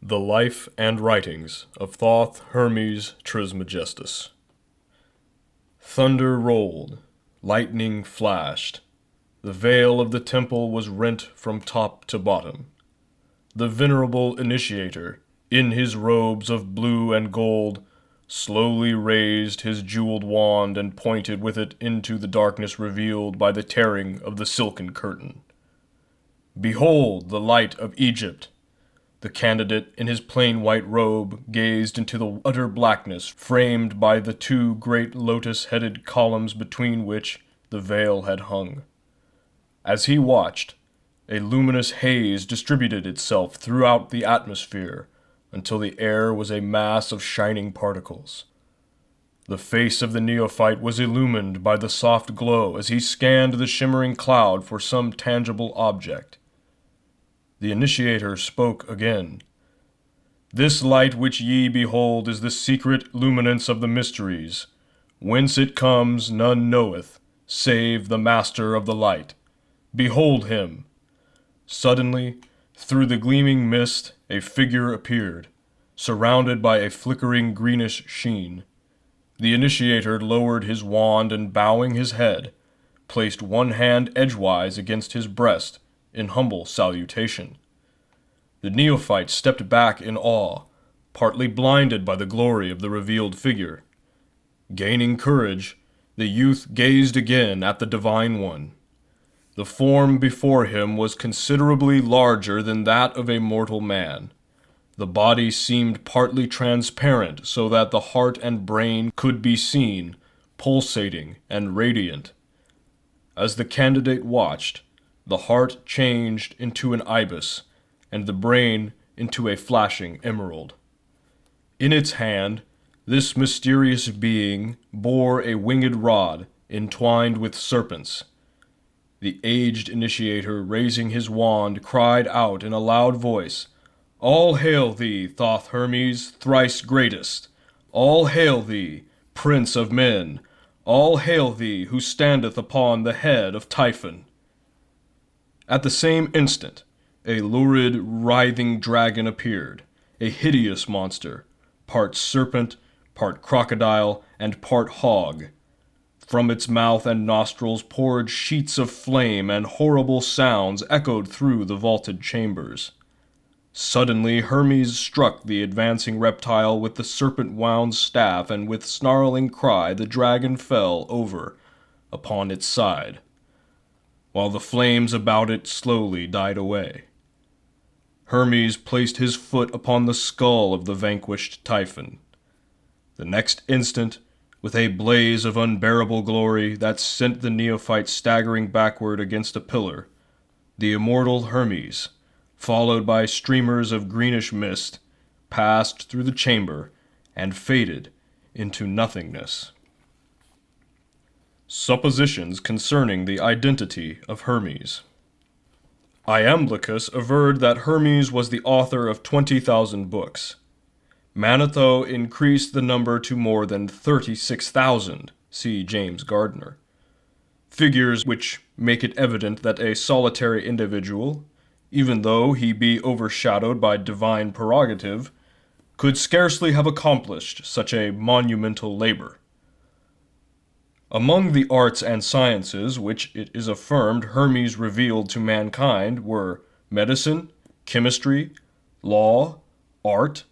The Life and Writings of Thoth Hermes Trismegistus. Thunder rolled, lightning flashed. The veil of the temple was rent from top to bottom. The venerable initiator, in his robes of blue and gold, slowly raised his jeweled wand and pointed with it into the darkness revealed by the tearing of the silken curtain. "Behold the light of Egypt!" The candidate in his plain white robe gazed into the utter blackness framed by the two great lotus-headed columns between which the veil had hung. As he watched, a luminous haze distributed itself throughout the atmosphere until the air was a mass of shining particles. The face of the neophyte was illumined by the soft glow as he scanned the shimmering cloud for some tangible object. The initiator spoke again. "This light which ye behold is the secret luminance of the mysteries. Whence it comes none knoweth, save the master of the light. Behold him!" Suddenly, through the gleaming mist, a figure appeared, surrounded by a flickering greenish sheen. The initiator lowered his wand and, bowing his head, placed one hand edgewise against his breast in humble salutation. The neophyte stepped back in awe, partly blinded by the glory of the revealed figure. Gaining courage, the youth gazed again at the Divine One. The form before him was considerably larger than that of a mortal man. The body seemed partly transparent so that the heart and brain could be seen, pulsating and radiant. As the candidate watched, the heart changed into an ibis, and the brain into a flashing emerald. In its hand, this mysterious being bore a winged rod entwined with serpents. The aged initiator, raising his wand, cried out in a loud voice, "All hail thee, Thoth Hermes, thrice greatest! All hail thee, Prince of Men! All hail thee, who standeth upon the head of Typhon!" At the same instant, a lurid, writhing dragon appeared, a hideous monster, part serpent, part crocodile, and part hog. From its mouth and nostrils poured sheets of flame, and horrible sounds echoed through the vaulted chambers. Suddenly Hermes struck the advancing reptile with the serpent-wound staff, and with snarling cry the dragon fell over upon its side, while the flames about it slowly died away. Hermes placed his foot upon the skull of the vanquished Typhon. The next instant, with a blaze of unbearable glory that sent the neophyte staggering backward against a pillar, the immortal Hermes, followed by streamers of greenish mist, passed through the chamber and faded into nothingness. Suppositions concerning the identity of Hermes. Iamblichus averred that Hermes was the author of 20,000 books. Manetho increased the number to more than 36,000, see James Gardner. Figures which make it evident that a solitary individual, even though he be overshadowed by divine prerogative, could scarcely have accomplished such a monumental labor. Among the arts and sciences which it is affirmed Hermes revealed to mankind were medicine, chemistry, law, art,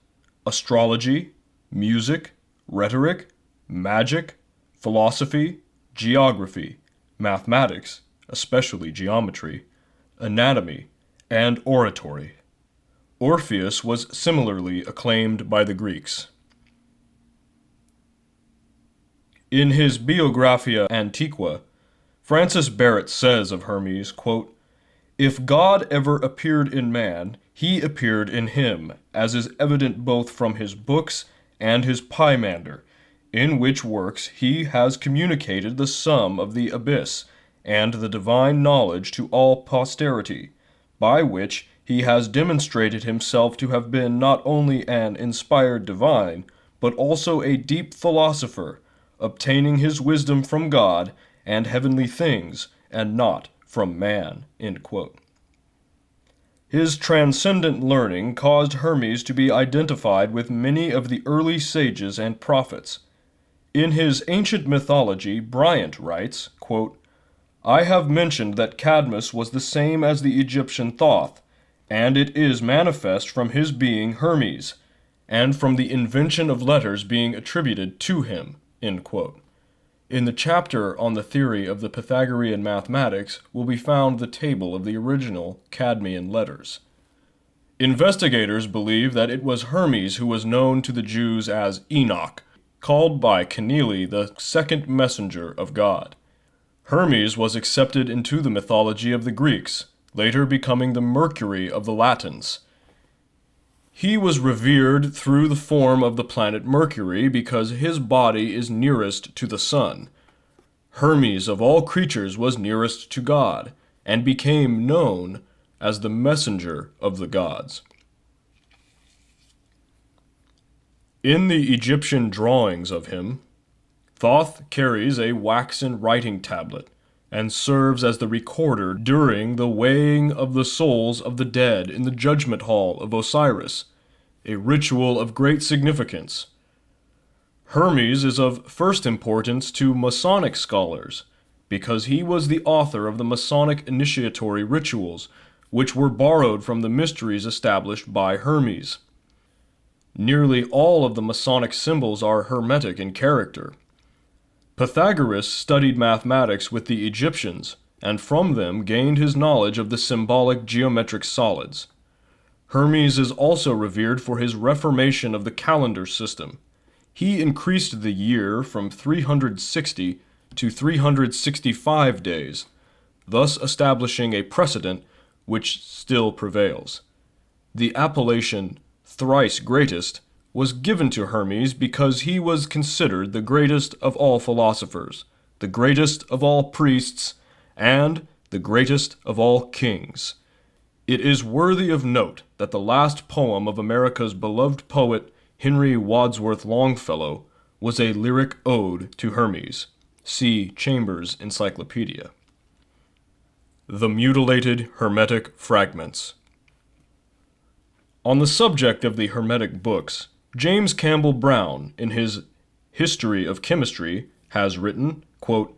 astrology, music, rhetoric, magic, philosophy, geography, mathematics, especially geometry, anatomy, and oratory. Orpheus was similarly acclaimed by the Greeks. In his Biographia Antiqua, Francis Barrett says of Hermes, quote, "If God ever appeared in man, he appeared in him, as is evident both from his books and his Pymander, in which works he has communicated the sum of the abyss and the divine knowledge to all posterity, by which he has demonstrated himself to have been not only an inspired divine, but also a deep philosopher, obtaining his wisdom from God and heavenly things, and not from man." End quote. His transcendent learning caused Hermes to be identified with many of the early sages and prophets. In his Ancient Mythology, Bryant writes, quote, "I have mentioned that Cadmus was the same as the Egyptian Thoth, and it is manifest from his being Hermes, and from the invention of letters being attributed to him." End quote. In the chapter on the theory of the Pythagorean mathematics will be found the table of the original Cadmean letters. Investigators believe that it was Hermes who was known to the Jews as Enoch, called by Kenealy the second messenger of God. Hermes was accepted into the mythology of the Greeks, later becoming the Mercury of the Latins. He was revered through the form of the planet Mercury because his body is nearest to the sun. Hermes of all creatures was nearest to God, and became known as the messenger of the gods. In the Egyptian drawings of him, Thoth carries a waxen writing tablet, and serves as the recorder during the weighing of the souls of the dead in the judgment hall of Osiris, a ritual of great significance. Hermes is of first importance to Masonic scholars, because he was the author of the Masonic initiatory rituals, which were borrowed from the mysteries established by Hermes. Nearly all of the Masonic symbols are Hermetic in character. Pythagoras studied mathematics with the Egyptians, and from them gained his knowledge of the symbolic geometric solids. Hermes is also revered for his reformation of the calendar system. He increased the year from 360 to 365 days, thus establishing a precedent which still prevails. The appellation thrice greatest was given to Hermes because he was considered the greatest of all philosophers, the greatest of all priests, and the greatest of all kings. It is worthy of note that the last poem of America's beloved poet Henry Wadsworth Longfellow was a lyric ode to Hermes. See Chambers' Encyclopedia. The Mutilated Hermetic Fragments. On the subject of the Hermetic books, James Campbell Brown, in his History of Chemistry, has written, quote,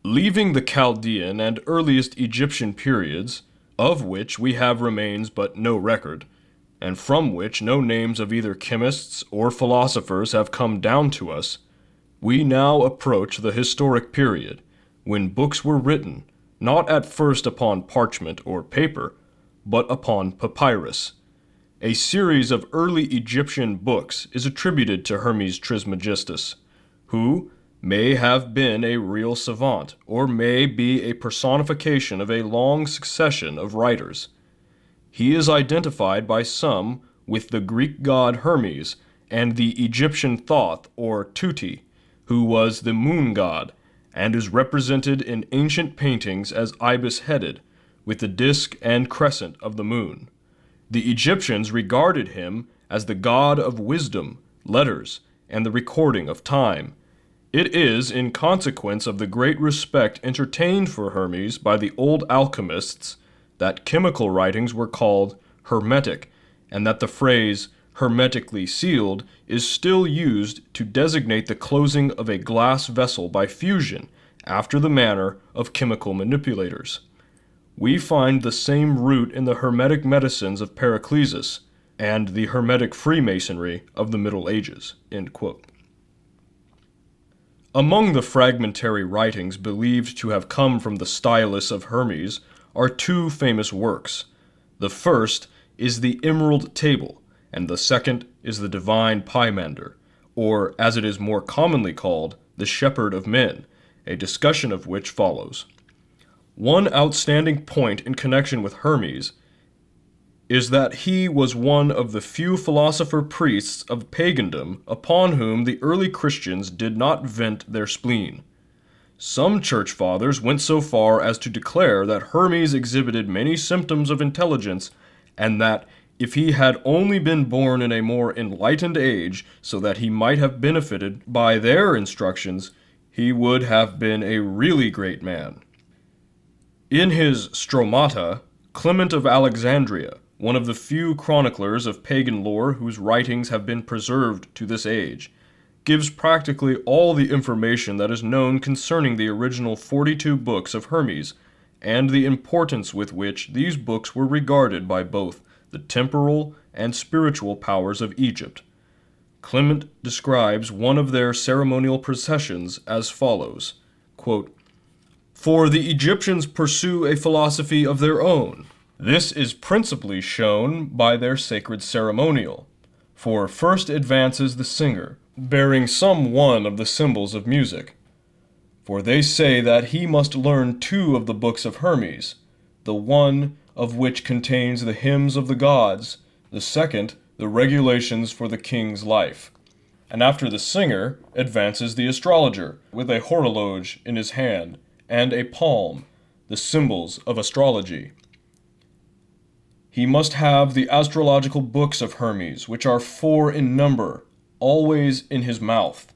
"Leaving the Chaldean and earliest Egyptian periods, of which we have remains but no record, and from which no names of either chemists or philosophers have come down to us, we now approach the historic period, when books were written, not at first upon parchment or paper, but upon papyrus. A series of early Egyptian books is attributed to Hermes Trismegistus, who may have been a real savant, or may be a personification of a long succession of writers. He is identified by some with the Greek god Hermes and the Egyptian Thoth or Tuti, who was the moon god, and is represented in ancient paintings as ibis-headed, with the disk and crescent of the moon. The Egyptians regarded him as the god of wisdom, letters, and the recording of time. It is in consequence of the great respect entertained for Hermes by the old alchemists that chemical writings were called hermetic, and that the phrase hermetically sealed is still used to designate the closing of a glass vessel by fusion, after the manner of chemical manipulators. We find the same root in the Hermetic medicines of Paracelsus and the Hermetic Freemasonry of the Middle Ages." End quote. Among the fragmentary writings believed to have come from the stylus of Hermes are two famous works. The first is the Emerald Table, and the second is the Divine Pymander, or, as it is more commonly called, the Shepherd of Men, a discussion of which follows. One outstanding point in connection with Hermes is that he was one of the few philosopher-priests of pagandom upon whom the early Christians did not vent their spleen. Some church fathers went so far as to declare that Hermes exhibited many symptoms of intelligence, and that if he had only been born in a more enlightened age, so that he might have benefited by their instructions, he would have been a really great man. In his Stromata, Clement of Alexandria, one of the few chroniclers of pagan lore whose writings have been preserved to this age, gives practically all the information that is known concerning the original 42 books of Hermes, and the importance with which these books were regarded by both the temporal and spiritual powers of Egypt. Clement describes one of their ceremonial processions as follows, quote, "For the Egyptians pursue a philosophy of their own. This is principally shown by their sacred ceremonial. For first advances the singer, bearing some one of the symbols of music. For they say that he must learn 2 of the books of Hermes, the one of which contains the hymns of the gods, the second the regulations for the king's life. And after the singer advances the astrologer, with a horologe in his hand, and a palm, the symbols of astrology. He must have the astrological books of Hermes, which are 4 in number, always in his mouth.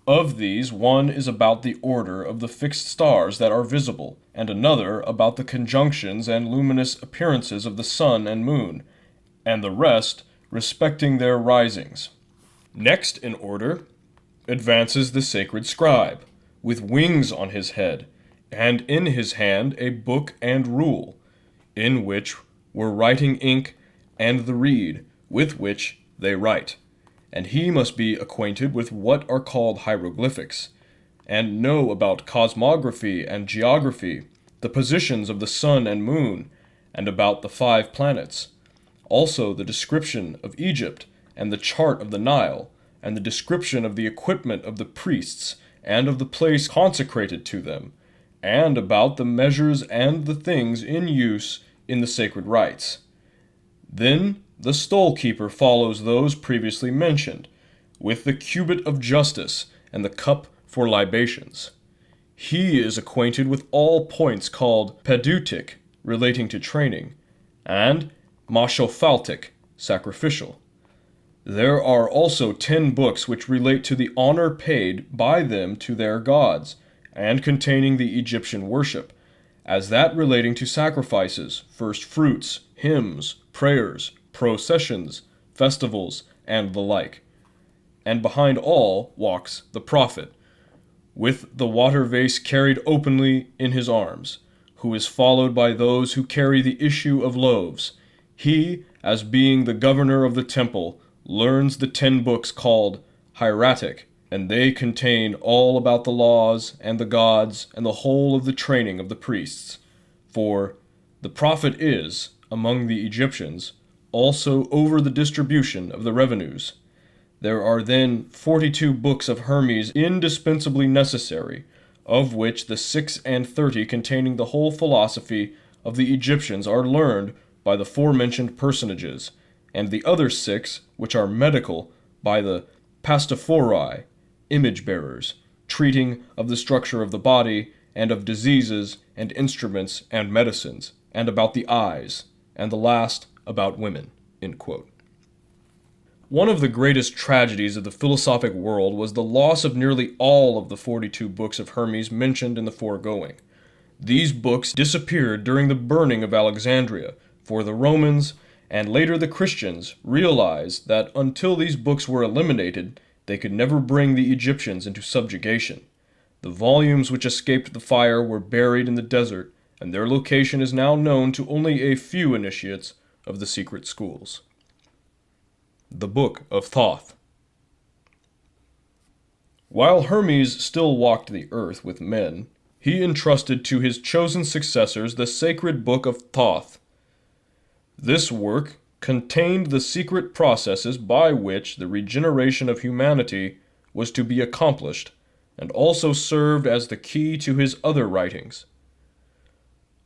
Of these, one is about the order of the fixed stars that are visible, and another about the conjunctions and luminous appearances of the sun and moon, and the rest respecting their risings. Next in order advances the sacred scribe, with wings on his head, and in his hand a book and rule, in which were writing ink and the reed, with which they write. And he must be acquainted with what are called hieroglyphics, and know about cosmography and geography, the positions of the sun and moon, and about the 5 planets. Also the description of Egypt, and the chart of the Nile, and the description of the equipment of the priests, and of the place consecrated to them, and about the measures and the things in use in the sacred rites. Then the stole-keeper follows those previously mentioned, with the cubit of justice and the cup for libations. He is acquainted with all points called pedutic, relating to training, and mashophaltic, sacrificial. There are also 10 books which relate to the honor paid by them to their gods, and containing the Egyptian worship, as that relating to sacrifices, first fruits, hymns, prayers, processions, festivals, and the like. And behind all walks the prophet, with the water vase carried openly in his arms, who is followed by those who carry the issue of loaves. He, as being the governor of the temple, learns the 10 books called hieratic, and they contain all about the laws and the gods and the whole of the training of the priests. For the prophet is, among the Egyptians, also over the distribution of the revenues. There are then 42 books of Hermes indispensably necessary, of which the 36 containing the whole philosophy of the Egyptians are learned by the forementioned personages, and the other 6, which are medical, by the pastophori, image-bearers, treating of the structure of the body, and of diseases, and instruments, and medicines, and about the eyes, and the last about women." End quote. One of the greatest tragedies of the philosophic world was the loss of nearly all of the 42 books of Hermes mentioned in the foregoing. These books disappeared during the burning of Alexandria, for the Romans, and later the Christians, realized that until these books were eliminated, they could never bring the Egyptians into subjugation. The volumes which escaped the fire were buried in the desert, and their location is now known to only a few initiates of the secret schools. The Book of Thoth. While Hermes still walked the earth with men, he entrusted to his chosen successors the sacred Book of Thoth. This work contained the secret processes by which the regeneration of humanity was to be accomplished, and also served as the key to his other writings.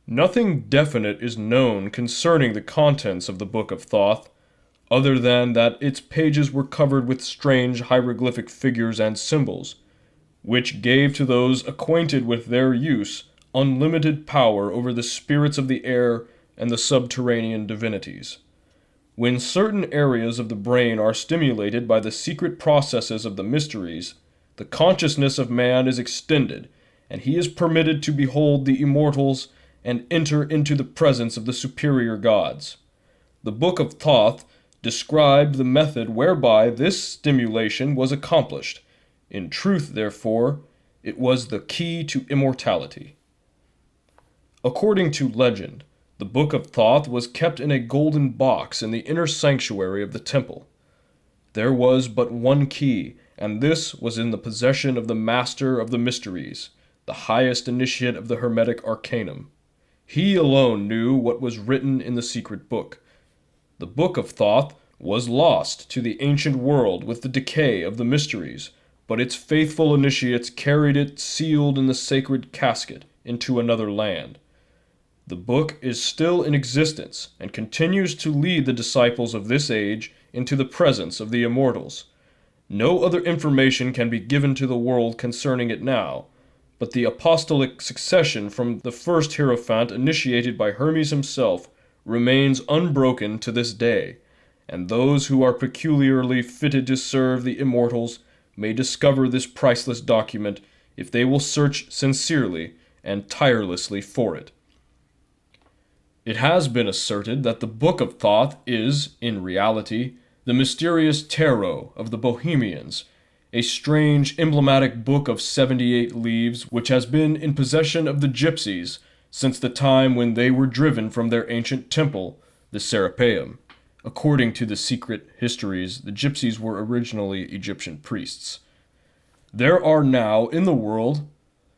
Nothing definite is known concerning the contents of the Book of Thoth, other than that its pages were covered with strange hieroglyphic figures and symbols, which gave to those acquainted with their use unlimited power over the spirits of the air and the subterranean divinities. When certain areas of the brain are stimulated by the secret processes of the mysteries, the consciousness of man is extended, and he is permitted to behold the immortals and enter into the presence of the superior gods. The Book of Thoth described the method whereby this stimulation was accomplished. In truth, therefore, it was the key to immortality. According to legend, the Book of Thoth was kept in a golden box in the inner sanctuary of the temple. There was but one key, and this was in the possession of the Master of the Mysteries, the highest initiate of the Hermetic Arcanum. He alone knew what was written in the secret book. The Book of Thoth was lost to the ancient world with the decay of the mysteries, but its faithful initiates carried it sealed in the sacred casket into another land. The book is still in existence and continues to lead the disciples of this age into the presence of the immortals. No other information can be given to the world concerning it now, but the apostolic succession from the first Hierophant initiated by Hermes himself remains unbroken to this day, and those who are peculiarly fitted to serve the immortals may discover this priceless document if they will search sincerely and tirelessly for it. It has been asserted that the Book of Thoth is, in reality, the mysterious tarot of the Bohemians, a strange emblematic book of 78 leaves which has been in possession of the gypsies since the time when they were driven from their ancient temple, the Serapeum. According to the secret histories, the gypsies were originally Egyptian priests. There are now in the world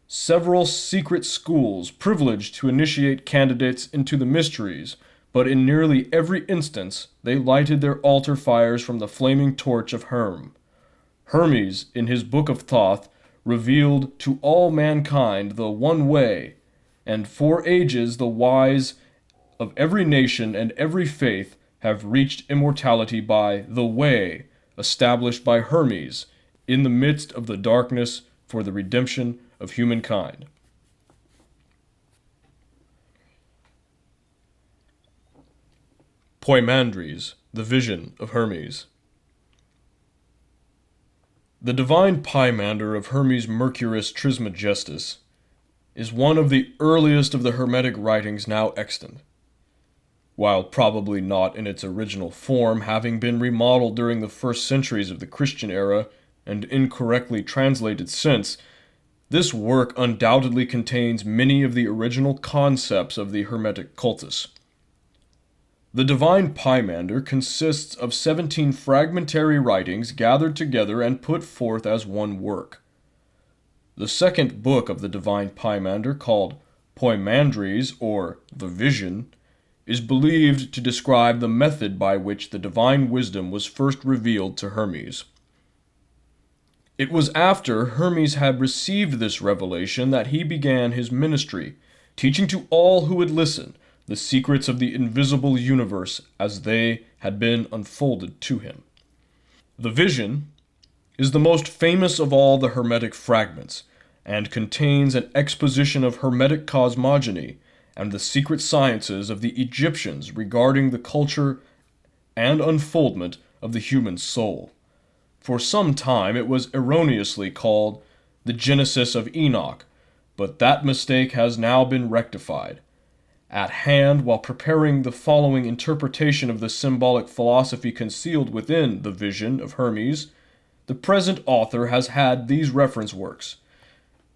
several secret schools privileged to initiate candidates into the mysteries, but in nearly every instance they lighted their altar fires from the flaming torch of Herm. Hermes, in his Book of Thoth, revealed to all mankind the one way, and for ages the wise of every nation and every faith have reached immortality by the way established by Hermes in the midst of the darkness for the redemption of humankind. Poimandres, the Vision of Hermes. The divine Poimander of Hermes Mercurius Trismegistus is one of the earliest of the Hermetic writings now extant. While probably not in its original form, having been remodeled during the first centuries of the Christian era and incorrectly translated since, this work undoubtedly contains many of the original concepts of the Hermetic cultus. The Divine Poimander consists of 17 fragmentary writings gathered together and put forth as one work. The second book of the Divine Poimander, called Poimandres, or The Vision, is believed to describe the method by which the divine wisdom was first revealed to Hermes. It was after Hermes had received this revelation that he began his ministry, teaching to all who would listen the secrets of the invisible universe as they had been unfolded to him. The Vision is the most famous of all the Hermetic fragments, and contains an exposition of Hermetic cosmogony and the secret sciences of the Egyptians regarding the culture and unfoldment of the human soul. For some time it was erroneously called the Genesis of Enoch, but that mistake has now been rectified. At hand, while preparing the following interpretation of the symbolic philosophy concealed within the Vision of Hermes, the present author has had these reference works: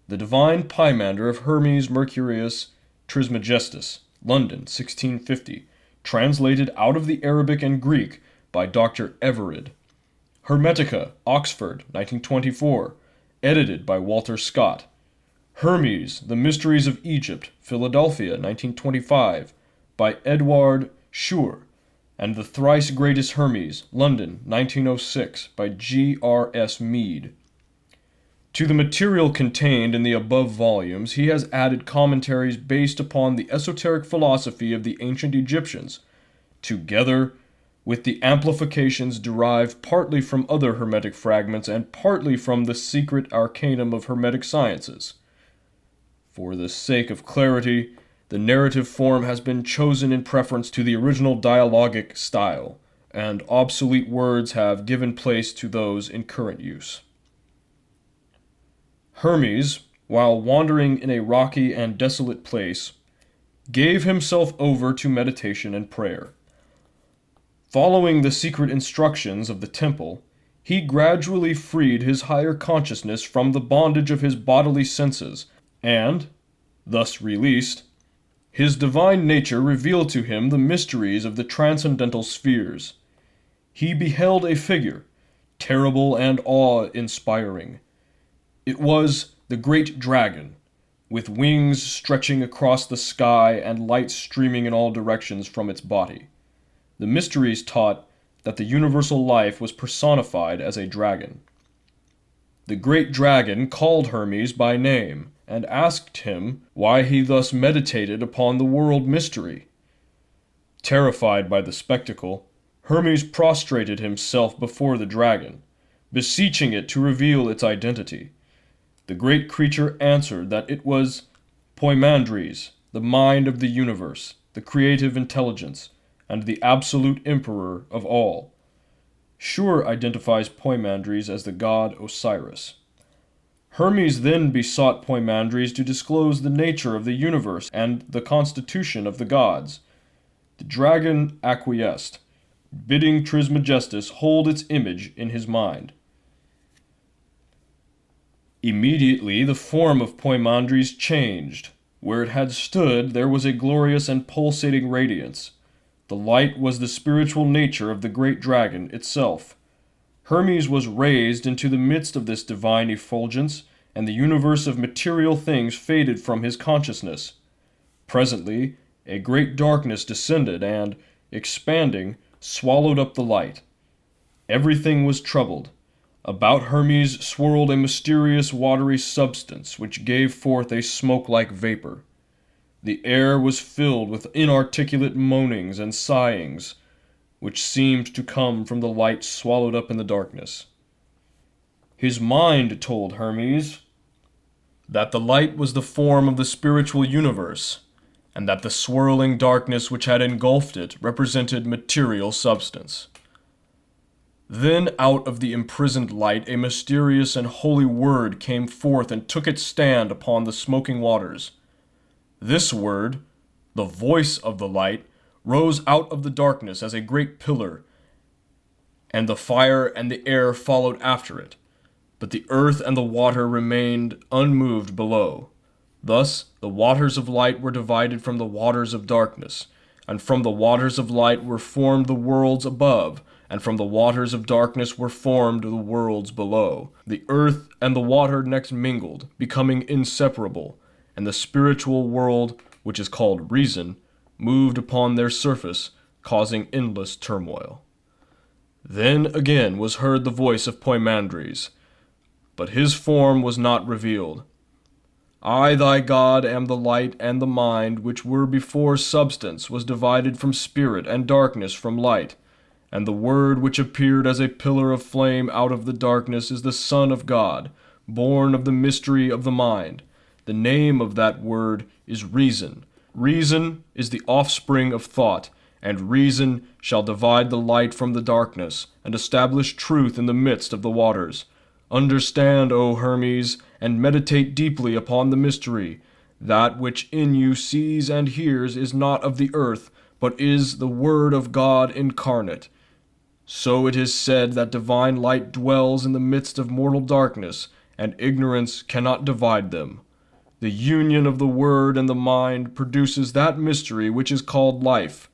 The Divine Poimander of Hermes Mercurius Trismegistus, London, 1650, translated out of the Arabic and Greek by Dr. Everard. Hermetica, Oxford, 1924, edited by Walter Scott. Hermes, The Mysteries of Egypt, Philadelphia, 1925, by Edward Schur, and The Thrice Greatest Hermes, London, 1906, by G.R.S. Mead. To the material contained in the above volumes, he has added commentaries based upon the esoteric philosophy of the ancient Egyptians, together with the amplifications derived partly from other Hermetic fragments and partly from the secret arcanum of Hermetic sciences. For the sake of clarity, the narrative form has been chosen in preference to the original dialogic style, and obsolete words have given place to those in current use. Hermes, while wandering in a rocky and desolate place, gave himself over to meditation and prayer. Following the secret instructions of the temple, he gradually freed his higher consciousness from the bondage of his bodily senses, and, thus released, his divine nature revealed to him the mysteries of the transcendental spheres. He beheld a figure, terrible and awe-inspiring. It was the great dragon, with wings stretching across the sky and light streaming in all directions from its body. The mysteries taught that the universal life was personified as a dragon. The great dragon called Hermes by name, and asked him why he thus meditated upon the world mystery. Terrified by the spectacle, Hermes prostrated himself before the dragon, beseeching it to reveal its identity. The great creature answered that it was Poimandres, the mind of the universe, the creative intelligence, and the absolute emperor of all. Shur identifies Poimandres as the god Osiris. Hermes then besought Poimandres to disclose the nature of the universe and the constitution of the gods. The dragon acquiesced, bidding Trismegistus hold its image in his mind. Immediately the form of Poimandres changed. Where it had stood there was a glorious and pulsating radiance. The light was the spiritual nature of the great dragon itself. Hermes was raised into the midst of this divine effulgence, and the universe of material things faded from his consciousness. Presently, a great darkness descended and, expanding, swallowed up the light. Everything was troubled. About Hermes swirled a mysterious watery substance which gave forth a smoke-like vapor. The air was filled with inarticulate moanings and sighings, which seemed to come from the light swallowed up in the darkness. His mind told Hermes that the light was the form of the spiritual universe, and that the swirling darkness which had engulfed it represented material substance. Then out of the imprisoned light a mysterious and holy word came forth and took its stand upon the smoking waters. This word, the voice of the light, rose out of the darkness as a great pillar, and the fire and the air followed after it. But the earth and the water remained unmoved below. Thus the waters of light were divided from the waters of darkness, and from the waters of light were formed the worlds above, and from the waters of darkness were formed the worlds below. The earth and the water next mingled, becoming inseparable, and the spiritual world, which is called reason, moved upon their surface, causing endless turmoil. Then again was heard the voice of Poimandres, but his form was not revealed. I, thy God, am the light, and the mind, which were before substance, was divided from spirit, and darkness from light. And the Word which appeared as a pillar of flame out of the darkness is the Son of God, born of the mystery of the mind. The name of that Word is Reason. Reason is the offspring of thought, and reason shall divide the light from the darkness, and establish truth in the midst of the waters. Understand, O Hermes, and meditate deeply upon the mystery. That which in you sees and hears is not of the earth, but is the Word of God incarnate. So it is said that divine light dwells in the midst of mortal darkness, and ignorance cannot divide them. The union of the Word and the mind produces that mystery which is called life.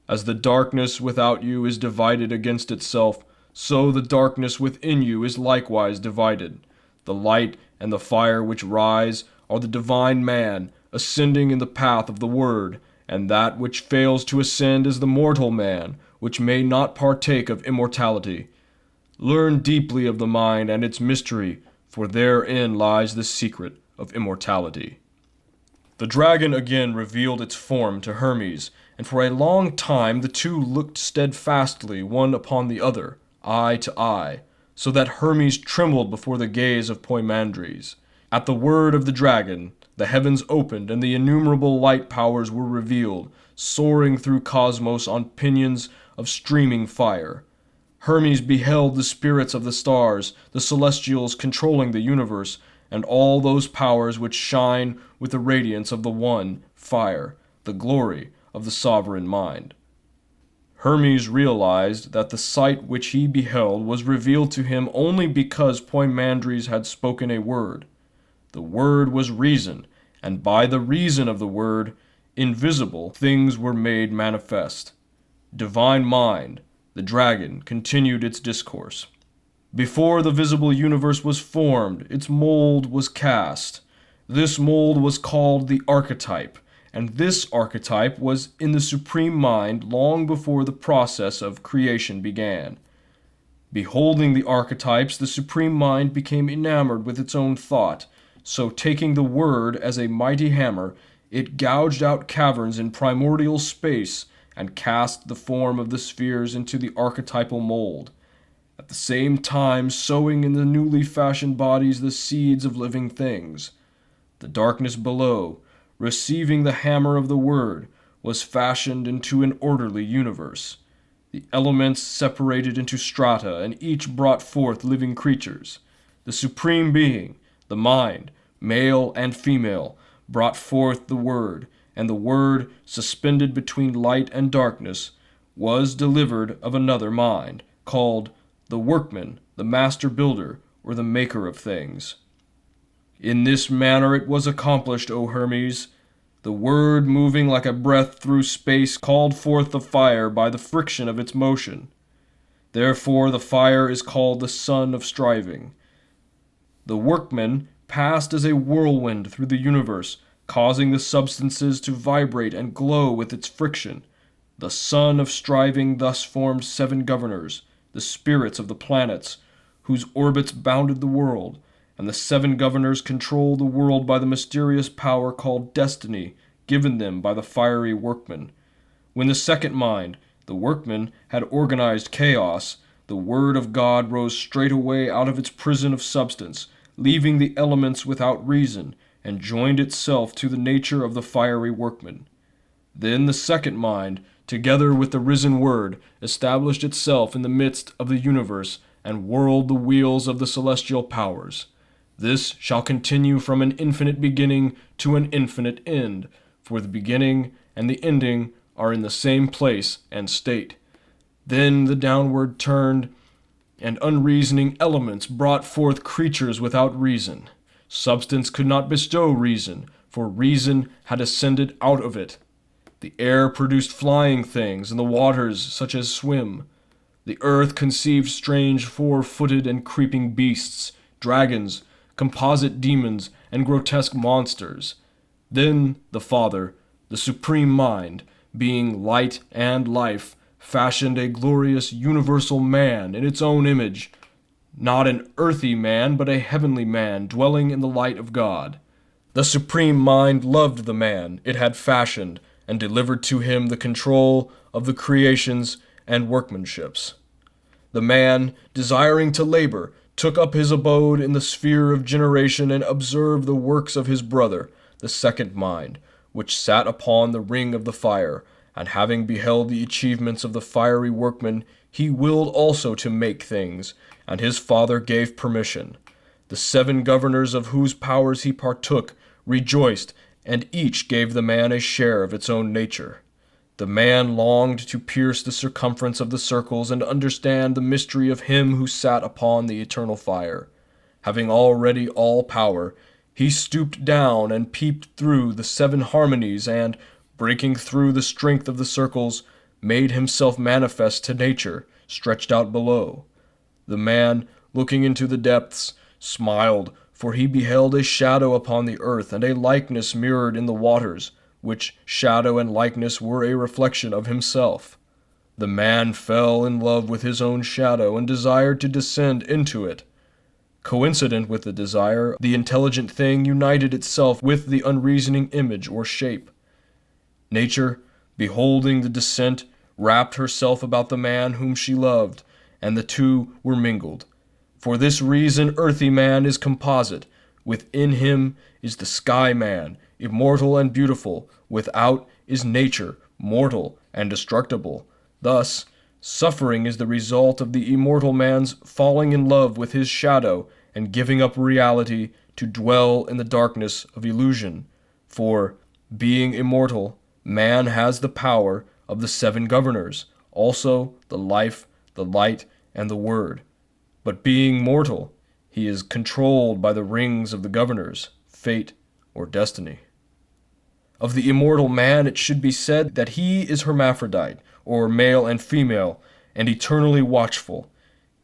As the darkness without you is divided against itself, so the darkness within you is likewise divided. The light and the fire which rise are the divine man, ascending in the path of the Word, and that which fails to ascend is the mortal man, which may not partake of immortality. Learn deeply of the mind and its mystery, for therein lies the secret of immortality. The dragon again revealed its form to Hermes, and for a long time the two looked steadfastly one upon the other, eye to eye, so that Hermes trembled before the gaze of Poimandres. At the word of the dragon, the heavens opened, and the innumerable light powers were revealed, soaring through cosmos on pinions of streaming fire. Hermes beheld the spirits of the stars, the celestials controlling the universe, and all those powers which shine with the radiance of the one, fire. the glory of the sovereign mind. Hermes realized that the sight which he beheld was revealed to him only because Poimandres had spoken a word. The word was reason, and by the reason of the word, invisible things were made manifest. Divine Mind, the dragon, continued its discourse. Before the visible universe was formed, its mold was cast. This mold was called the archetype, and this archetype was in the Supreme Mind long before the process of creation began. Beholding the archetypes, the Supreme Mind became enamored with its own thought, so taking the Word as a mighty hammer, it gouged out caverns in primordial space and cast the form of the spheres into the archetypal mold, at the same time sowing in the newly fashioned bodies the seeds of living things. The darkness below, receiving the hammer of the Word, was fashioned into an orderly universe. The elements separated into strata, and each brought forth living creatures. The Supreme Being, the Mind, male and female, brought forth the Word, and the Word, suspended between light and darkness, was delivered of another mind, called the Workman, the Master Builder, or the Maker of Things. In this manner it was accomplished, O Hermes. The Word, moving like a breath through space, called forth the fire by the friction of its motion. Therefore the fire is called the Sun of Striving. The Workman passed as a whirlwind through the universe, causing the substances to vibrate and glow with its friction. The Sun of Striving thus formed 7 governors, the spirits of the planets, whose orbits bounded the world, and the 7 governors control the world by the mysterious power called destiny, given them by the fiery Workman. When the second mind, the Workman, had organized chaos, the Word of God rose straightway out of its prison of substance, leaving the elements without reason, and joined itself to the nature of the fiery Workman. Then the second mind, together with the risen Word, established itself in the midst of the universe, and whirled the wheels of the celestial powers. This shall continue from an infinite beginning to an infinite end, for the beginning and the ending are in the same place and state. Then the downward turned and unreasoning elements brought forth creatures without reason. Substance could not bestow reason, for reason had ascended out of it. The air produced flying things, and the waters such as swim. The earth conceived strange 4-footed and creeping beasts, dragons, composite demons, and grotesque monsters. Then the Father, the Supreme Mind, being light and life, fashioned a glorious universal man in its own image, not an earthy man, but a heavenly man dwelling in the light of God. The Supreme Mind loved the man it had fashioned, and delivered to him the control of the creations and workmanships. The man, desiring to labor, took up his abode in the sphere of generation and observed the works of his brother, the second mind, which sat upon the ring of the fire, and having beheld the achievements of the fiery Workman, he willed also to make things, and his father gave permission. The 7 governors of whose powers he partook rejoiced, and each gave the man a share of its own nature. The man longed to pierce the circumference of the circles and understand the mystery of him who sat upon the eternal fire. Having already all power, he stooped down and peeped through the 7 harmonies and, breaking through the strength of the circles, made himself manifest to nature, stretched out below. The man, looking into the depths, smiled, for he beheld a shadow upon the earth and a likeness mirrored in the waters, which shadow and likeness were a reflection of himself. The man fell in love with his own shadow and desired to descend into it. Coincident with the desire, the intelligent thing united itself with the unreasoning image or shape. Nature, beholding the descent, wrapped herself about the man whom she loved, and the two were mingled. For this reason earthy man is composite. Within him is the sky man, immortal and beautiful. Without is nature, mortal and destructible. Thus, suffering is the result of the immortal man's falling in love with his shadow and giving up reality to dwell in the darkness of illusion. For, being immortal, man has the power of the 7 governors, also the life, the light, and the word. But being mortal, he is controlled by the rings of the governors, fate, or destiny. Of the immortal man it should be said that he is hermaphrodite, or male and female, and eternally watchful.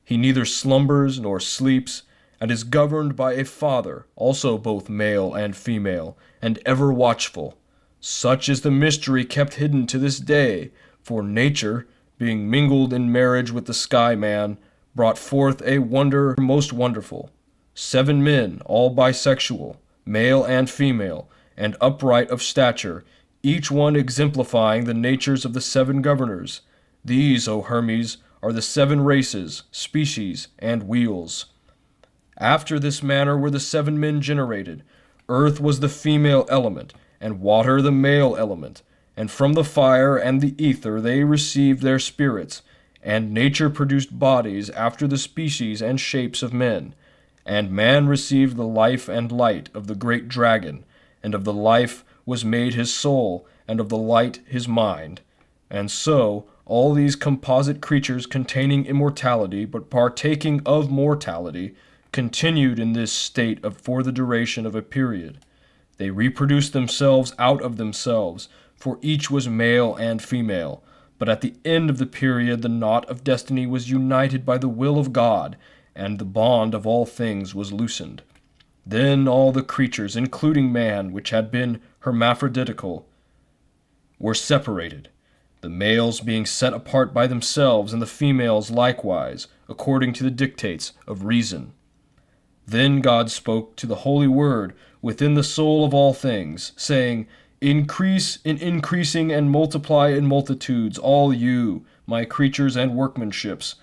He neither slumbers nor sleeps, and is governed by a father, also both male and female, and ever watchful. Such is the mystery kept hidden to this day, for nature, being mingled in marriage with the sky man, brought forth a wonder most wonderful. 7 men, all bisexual, male and female, and upright of stature, each one exemplifying the natures of the 7 governors. These, O Hermes, are the 7 races, species, and wheels. After this manner were the 7 men generated. Earth was the female element, and water the male element, and from the fire and the ether they received their spirits, and nature produced bodies after the species and shapes of men. And man received the life and light of the great dragon, and of the life was made his soul, and of the light his mind. And so all these composite creatures containing immortality, but partaking of mortality, continued in this state for the duration of a period. They reproduced themselves out of themselves, for each was male and female. But at the end of the period the knot of destiny was united by the will of God, and the bond of all things was loosened. Then all the creatures, including man, which had been hermaphroditical, were separated, the males being set apart by themselves, and the females likewise, according to the dictates of reason. Then God spoke to the Holy Word within the soul of all things, saying, Increase in increasing and multiply in multitudes, all you, my creatures and workmanships.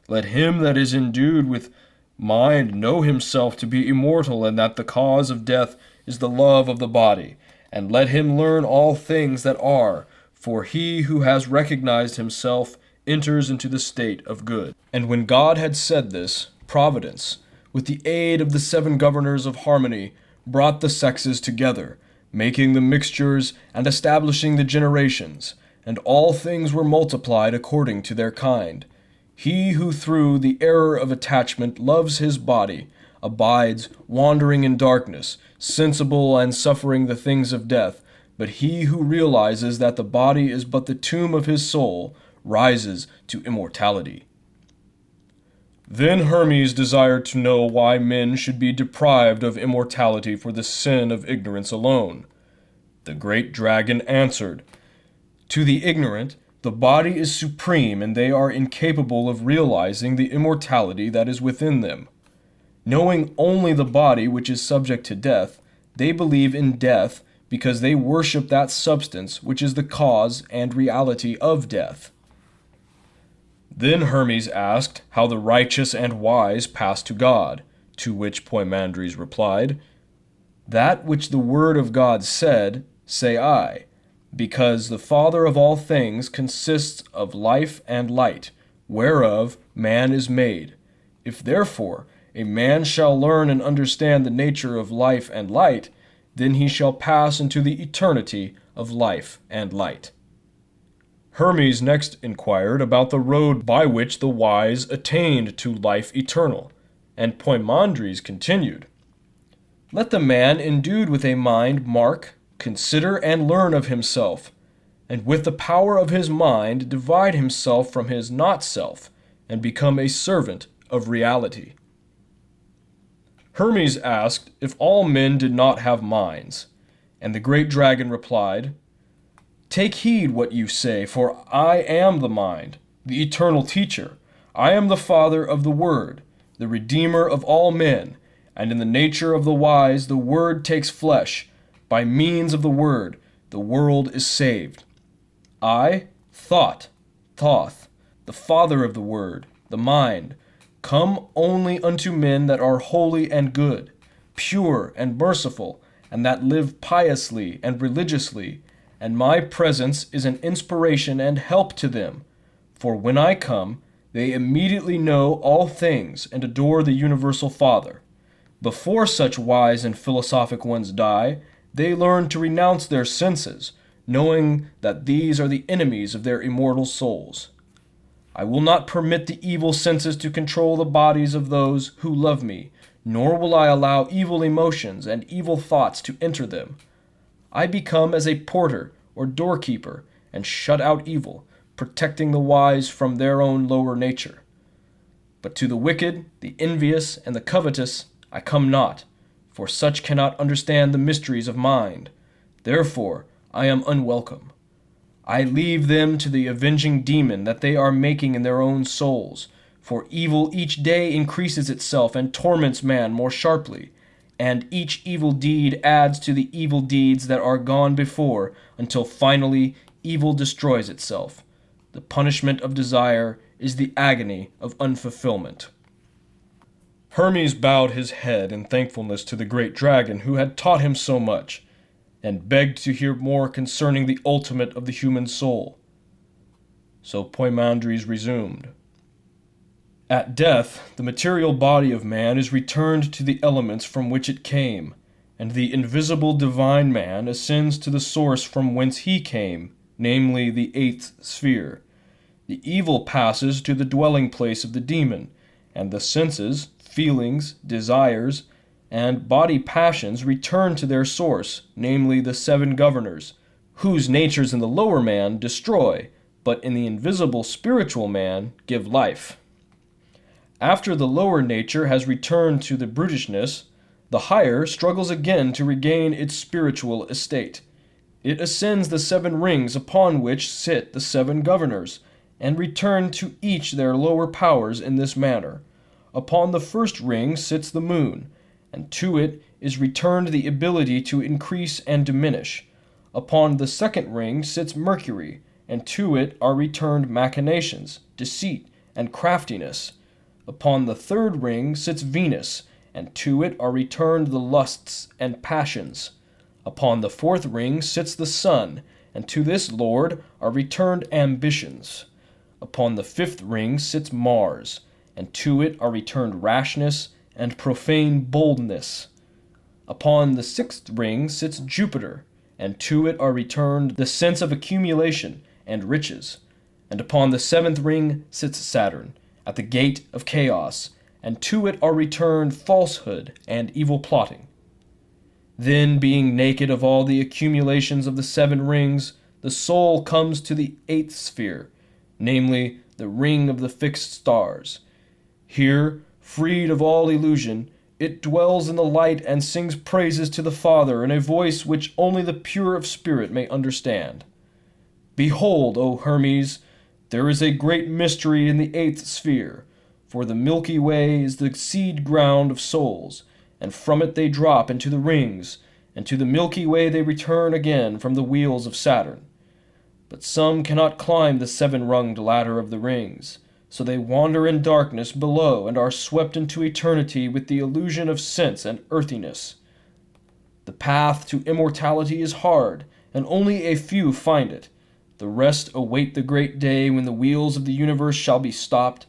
Let him that is endued with mind know himself to be immortal, and that the cause of death is the love of the body. And let him learn all things that are, for he who has recognized himself enters into the state of good. And when God had said this, Providence, with the aid of the 7 governors of harmony, brought the sexes together, making the mixtures and establishing the generations, and all things were multiplied according to their kind. He who through the error of attachment loves his body, abides wandering in darkness, sensible and suffering the things of death, but he who realizes that the body is but the tomb of his soul, rises to immortality. Then Hermes desired to know why men should be deprived of immortality for the sin of ignorance alone. The great dragon answered, To the ignorant, the body is supreme, and they are incapable of realizing the immortality that is within them. Knowing only the body which is subject to death, they believe in death because they worship that substance which is the cause and reality of death. Then Hermes asked how the righteous and wise pass to God, to which Poimandres replied, That which the word of God said, say I, because the Father of all things consists of life and light, whereof man is made. If therefore a man shall learn and understand the nature of life and light, then he shall pass into the eternity of life and light. Hermes next inquired about the road by which the wise attained to life eternal, and Poimandres continued, Let the man endued with a mind mark, consider, and learn of himself, and with the power of his mind divide himself from his not-self, and become a servant of reality. Hermes asked if all men did not have minds, and the great dragon replied, Take heed what you say, for I am the mind, the eternal teacher. I am the Father of the Word, the Redeemer of all men, and in the nature of the wise the Word takes flesh. By means of the Word, the world is saved. I, Thought, Thoth, the Father of the Word, the mind, come only unto men that are holy and good, pure and merciful, and that live piously and religiously, and my presence is an inspiration and help to them. For when I come, they immediately know all things and adore the universal Father. Before such wise and philosophic ones die, they learn to renounce their senses, knowing that these are the enemies of their immortal souls. I will not permit the evil senses to control the bodies of those who love me, nor will I allow evil emotions and evil thoughts to enter them. I become as a porter or doorkeeper and shut out evil, protecting the wise from their own lower nature. But to the wicked, the envious, and the covetous I come not, for such cannot understand the mysteries of mind. Therefore I am unwelcome. I leave them to the avenging demon that they are making in their own souls, for evil each day increases itself and torments man more sharply, and each evil deed adds to the evil deeds that are gone before, until finally evil destroys itself. The punishment of desire is the agony of unfulfillment. Hermes bowed his head in thankfulness to the great dragon who had taught him so much, and begged to hear more concerning the ultimate of the human soul. So Poimandres resumed. At death, the material body of man is returned to the elements from which it came, and the invisible divine man ascends to the source from whence he came, namely the eighth sphere. The evil passes to the dwelling place of the demon, and the senses, feelings, desires, and body passions return to their source, namely the seven governors, whose natures in the lower man destroy, but in the invisible spiritual man give life. After the lower nature has returned to the brutishness, the higher struggles again to regain its spiritual estate. It ascends the seven rings upon which sit the seven governors, and return to each their lower powers in this manner. Upon the first ring sits the moon, and to it is returned the ability to increase and diminish. Upon the second ring sits Mercury, and to it are returned machinations, deceit, and craftiness. Upon the third ring sits Venus, and to it are returned the lusts and passions. Upon the fourth ring sits the Sun, and to this lord are returned ambitions. Upon the fifth ring sits Mars, and to it are returned rashness and profane boldness. Upon the sixth ring sits Jupiter, and to it are returned the sense of accumulation and riches. And upon the seventh ring sits Saturn, at the gate of chaos, and to it are returned falsehood and evil plotting. Then, being naked of all the accumulations of the seven rings, the soul comes to the eighth sphere, namely the ring of the fixed stars. Here, freed of all illusion, it dwells in the light and sings praises to the Father in a voice which only the pure of spirit may understand. Behold, O Hermes, there is a great mystery in the eighth sphere, for the Milky Way is the seed ground of souls, and from it they drop into the rings, and to the Milky Way they return again from the wheels of Saturn. But some cannot climb the seven-runged ladder of the rings, so they wander in darkness below and are swept into eternity with the illusion of sense and earthiness. The path to immortality is hard, and only a few find it. The rest await the great day when the wheels of the universe shall be stopped,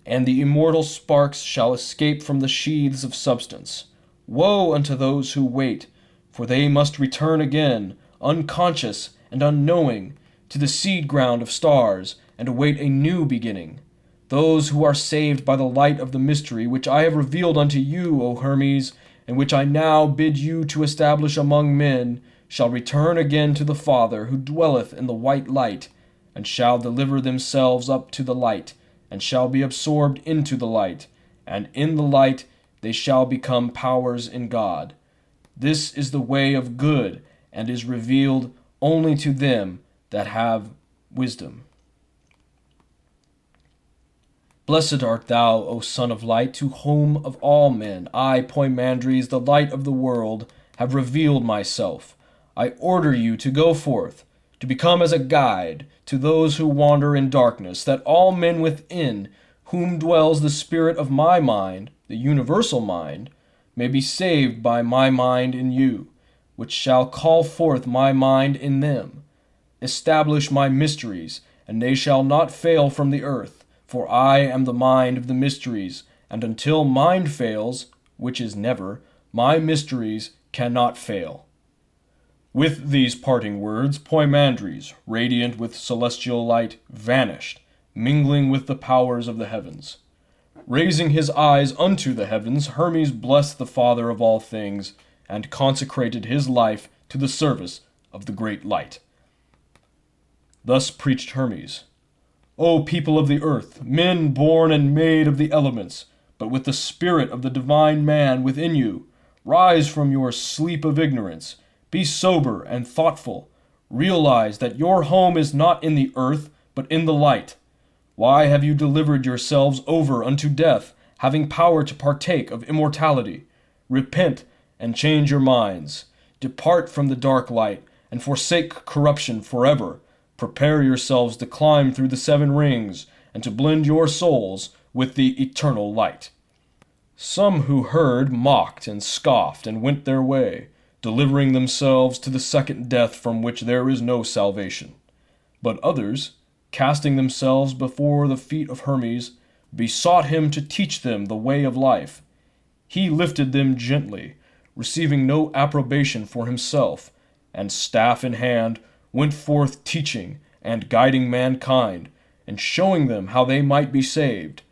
and the immortal sparks shall escape from the sheaths of substance. Woe unto those who wait, for they must return again, unconscious and unknowing, to the seed ground of stars, and await a new beginning. Those who are saved by the light of the mystery which I have revealed unto you, O Hermes, and which I now bid you to establish among men, shall return again to the Father who dwelleth in the white light, and shall deliver themselves up to the light, and shall be absorbed into the light, and in the light they shall become powers in God. This is the way of good, and is revealed only to them that have wisdom. Blessed art thou, O Son of Light, to whom of all men I, Poimandres, the light of the world, have revealed myself. I order you to go forth, to become as a guide to those who wander in darkness, that all men within whom dwells the spirit of my mind, the universal mind, may be saved by my mind in you, which shall call forth my mind in them. Establish my mysteries, and they shall not fail from the earth, for I am the mind of the mysteries, and until mind fails, which is never, my mysteries cannot fail. With these parting words, Poimandres, radiant with celestial light, vanished, mingling with the powers of the heavens. Raising his eyes unto the heavens, Hermes blessed the Father of all things, and consecrated his life to the service of the great light. Thus preached Hermes: O people of the earth, men born and made of the elements, but with the spirit of the divine man within you, rise from your sleep of ignorance, be sober and thoughtful, realize that your home is not in the earth, but in the light. Why have you delivered yourselves over unto death, having power to partake of immortality? Repent and change your minds. Depart from the dark light, and forsake corruption forever. Prepare yourselves to climb through the 7 rings, and to blend your souls with the eternal light. Some who heard mocked and scoffed and went their way, delivering themselves to the second death from which there is no salvation. But others, casting themselves before the feet of Hermes, besought him to teach them the way of life. He lifted them gently, receiving no approbation for himself, and staff in hand, went forth teaching and guiding mankind, and showing them how they might be saved.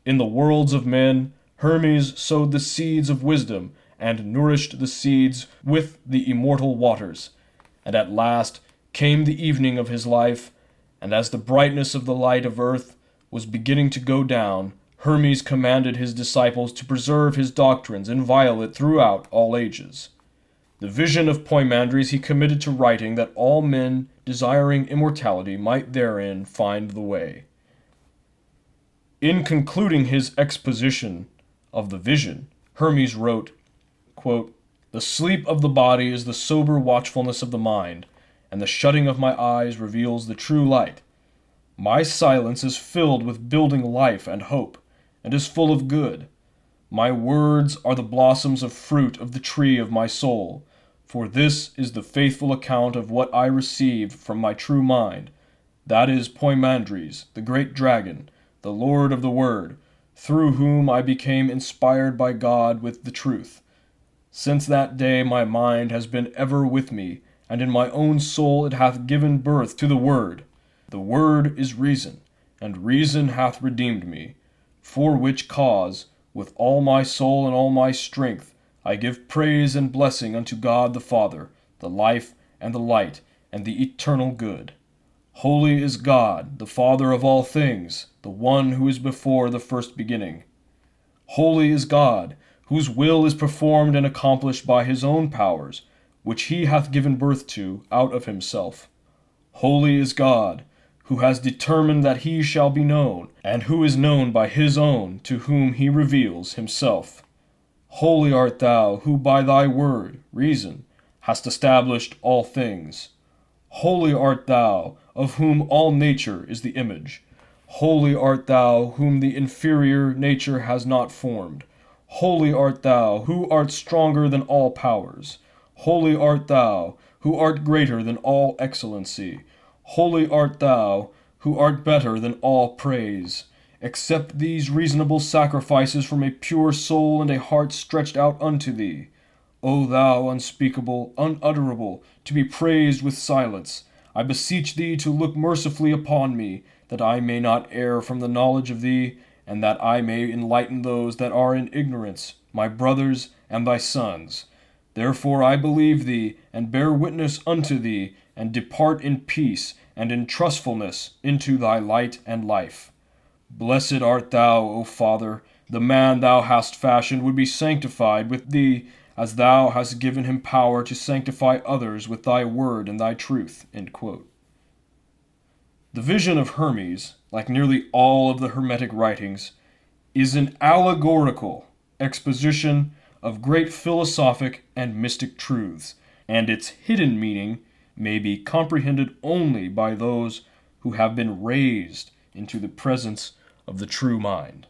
In the worlds of men, Hermes sowed the seeds of wisdom, and nourished the seeds with the immortal waters. And at last came the evening of his life, and as the brightness of the light of earth was beginning to go down, Hermes commanded his disciples to preserve his doctrines inviolate throughout all ages. The vision of Poimandres he committed to writing, that all men desiring immortality might therein find the way. In concluding his exposition of the vision, Hermes wrote, quote, "The sleep of the body is the sober watchfulness of the mind, and the shutting of my eyes reveals the true light. My silence is filled with building life and hope, and is full of good. My words are the blossoms of fruit of the tree of my soul, for this is the faithful account of what I received from my true mind, that is Poimandres, the great dragon, the Lord of the Word, through whom I became inspired by God with the truth. Since that day my mind has been ever with me, and in my own soul it hath given birth to the Word. The Word is reason, and reason hath redeemed me, for which cause, with all my soul and all my strength, I give praise and blessing unto God the Father, the life and the light, and the eternal good. Holy is God, the Father of all things, the one who is before the first beginning. Holy is God, whose will is performed and accomplished by his own powers, which he hath given birth to out of himself. Holy is God, who has determined that he shall be known, and who is known by his own, to whom he reveals himself. Holy art thou, who by thy word, reason, hast established all things. Holy art thou, of whom all nature is the image. Holy art thou, whom the inferior nature has not formed. Holy art thou, who art stronger than all powers. Holy art thou, who art greater than all excellency. Holy art thou, who art better than all praise. Accept these reasonable sacrifices from a pure soul and a heart stretched out unto thee. O thou unspeakable, unutterable, to be praised with silence, I beseech thee to look mercifully upon me, that I may not err from the knowledge of thee, and that I may enlighten those that are in ignorance, my brothers and thy sons. Therefore I believe thee, and bear witness unto thee, and depart in peace and in trustfulness into thy light and life. Blessed art thou, O Father, the man thou hast fashioned would be sanctified with thee, as thou hast given him power to sanctify others with thy word and thy truth." End quote. The vision of Hermes, like nearly all of the Hermetic writings, is an allegorical exposition of great philosophic and mystic truths, and its hidden meaning may be comprehended only by those who have been raised into the presence of the true mind.